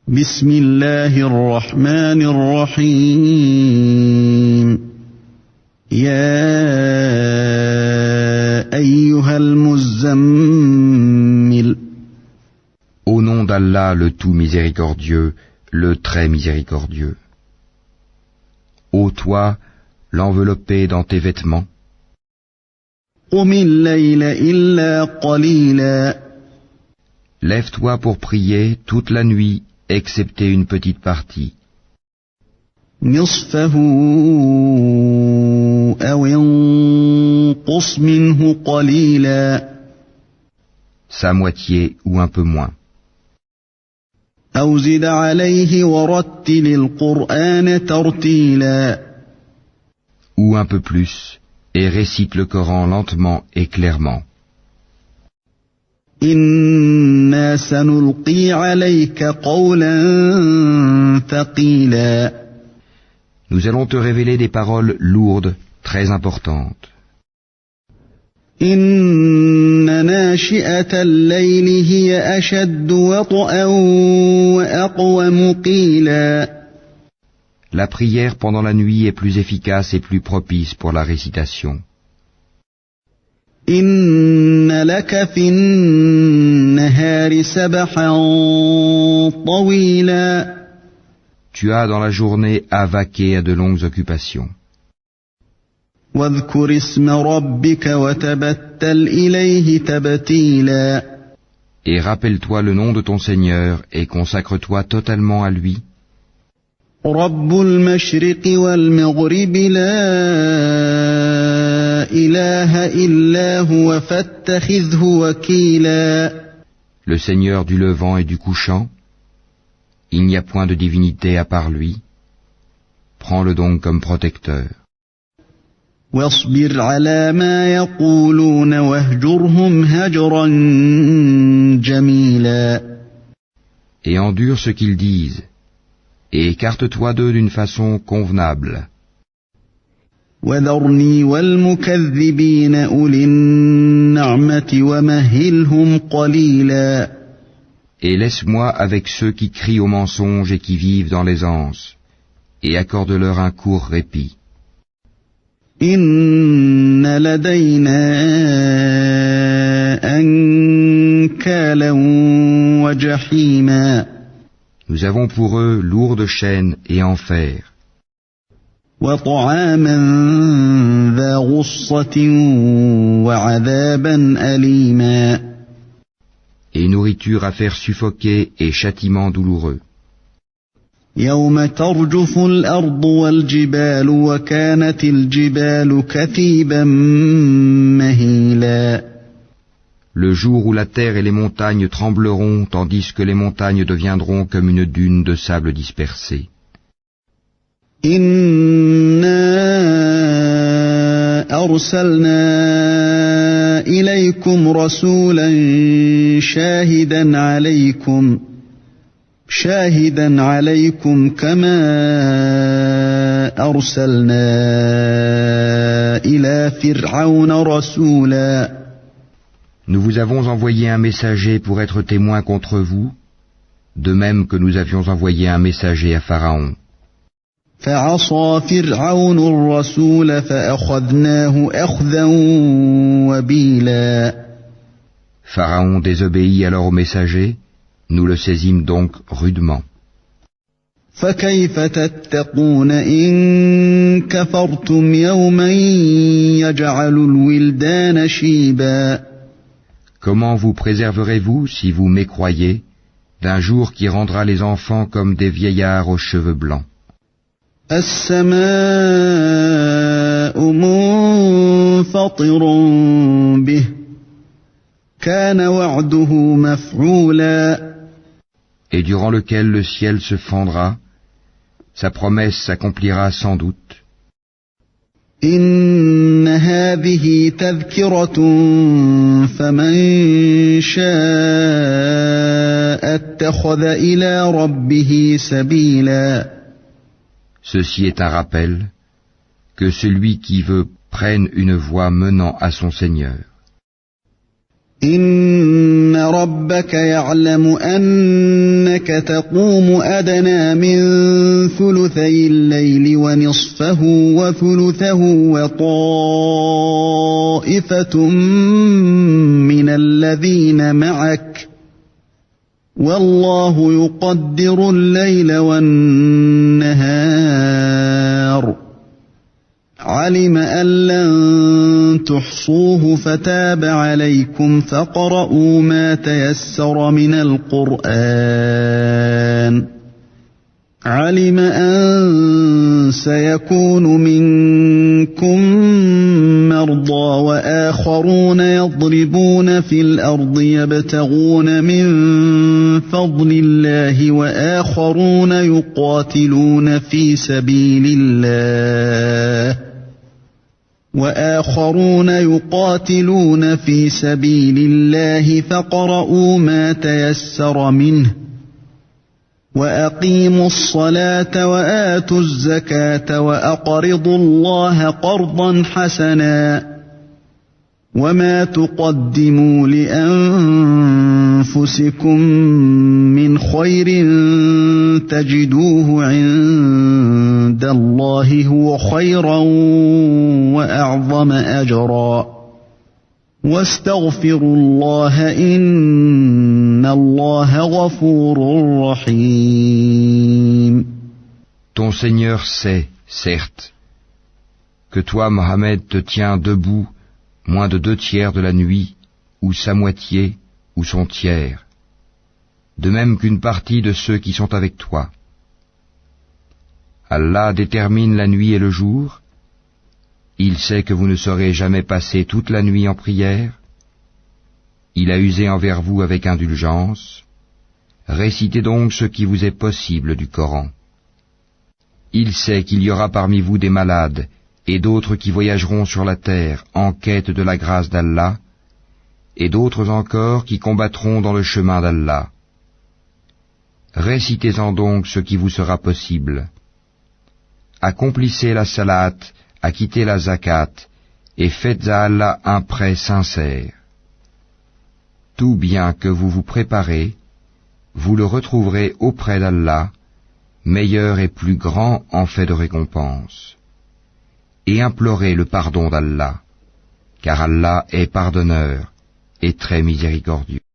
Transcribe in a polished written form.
بسم الله الرحمن الرحيم يا أيها المزمل Au nom d'Allah, le tout miséricordieux, le très miséricordieux. Ô toi, l'enveloppé dans tes vêtements, قم الليل إلا قليلا lève-toi pour prier toute la nuit, excepté une petite partie. نصفه أو انقص منه قليلا Sa moitié ou un peu moins. أو زد عليه ورتل القرآن ترتيلا Ou un peu plus, et récite le Coran lentement et clairement. إنا سنلقي عليك قولا ثقيلا Nous allons te révéler des paroles lourdes, très importantes. إن ناشئة الليل هي أشد وطئا وأقوم قيلا La prière pendant la nuit est plus efficace et plus propice pour la récitation. إن لك في النهار سبحا طويلا Tu as dans la journée à vaquer à de longues occupations. واذكر اسم ربك وتبتل إليه تبتيلا Et rappelle-toi le nom de ton Seigneur et consacre-toi totalement à lui. رب المشرق والمغرب لا إله إلا هو فاتخذه وكيلا Le Seigneur du levant et du couchant, il n'y a point de divinité à part lui. Prends-le donc comme protecteur. واصبر على ما يقولون واهجرهم هجرا جميلا Et endure ce qu'ils disent, et écarte-toi d'eux d'une façon convenable. وذرني والمكذبين أولي النعمة ومهلهم قليلا Et laisse-moi avec ceux qui crient au mensonge et qui vivent dans l'aisance, et accorde-leur un court répit. إن لدينا أنكالا وجحيما Nous avons pour eux lourdes chaînes et enfer, وطعاما ذا غصة وعذابا أليما et nourriture à faire suffoquer et châtiment douloureux. يوم ترجف الأرض والجبال وكانت الجبال كثيبا مهيلا Le jour où la terre et les montagnes trembleront, tandis que les montagnes deviendront comme une dune de sable dispersé. إنا أرسلنا إليكم رسولا شاهدا عليكم كما أرسلنا إلى فرعون رسولا Nous vous avons envoyé un messager pour être témoin contre vous, de même que nous avions envoyé un messager à Pharaon. فعصى فرعون الرسول فأخذناه أخذا وبيلا Pharaon désobéit alors au messager, nous le saisîmes donc rudement. فكيف تتقون إن كفرتم يوما يجعل الولدان شيبا Comment vous préserverez-vous, si vous mécroyez, d'un jour qui rendra les enfants comme des vieillards aux cheveux blancs? السماء منفطر به كان وعده مفعولا Et durant lequel le ciel se fendra, sa promesse s'accomplira sans doute. إن هذه تذكرة فمن شاء اتخذ إلى ربه سبيلا Ceci est un rappel, que celui qui veut prenne une voie menant à son Seigneur. إن ربك يعلم أنك تقوم أدنى من ثلثي الليل ونصفه وثلثه وطائفة من الذين معك والله يقدر الليل والنهار علم أن لن تحصوه فتاب عليكم فاقرؤوا ما تيسر من القرآن علم أن سيكون منكم مرضى وآخرون يضربون في الأرض يبتغون من فضل الله وآخرون يقاتلون في سبيل الله فاقرؤوا ما تيسر منه وأقيموا الصلاة وآتوا الزكاة وأقرضوا الله قرضا حسنا وما تقدموا لأنفسكم من خير تجدوه عند الله هو خيرا وأعظم أجرا واستغفروا الله إن الله غفور رحيم. Ton Seigneur sait, certes, que toi, Mohammed, te tiens debout moins de 2/3 de la nuit, ou sa moitié, ou son tiers, de même qu'une partie de ceux qui sont avec toi. Allah détermine la nuit et le jour. Il sait que vous ne saurez jamais passer toute la nuit en prière. Il a usé envers vous avec indulgence. Récitez donc ce qui vous est possible du Coran. Il sait qu'il y aura parmi vous des malades et d'autres qui voyageront sur la terre en quête de la grâce d'Allah, et d'autres encore qui combattront dans le chemin d'Allah. Récitez-en donc ce qui vous sera possible. Accomplissez la salat, acquittez la zakat, et faites à Allah un prêt sincère. Tout bien que vous vous préparez, vous le retrouverez auprès d'Allah, meilleur et plus grand en fait de récompense. Et implorez le pardon d'Allah, car Allah est pardonneur et très miséricordieux.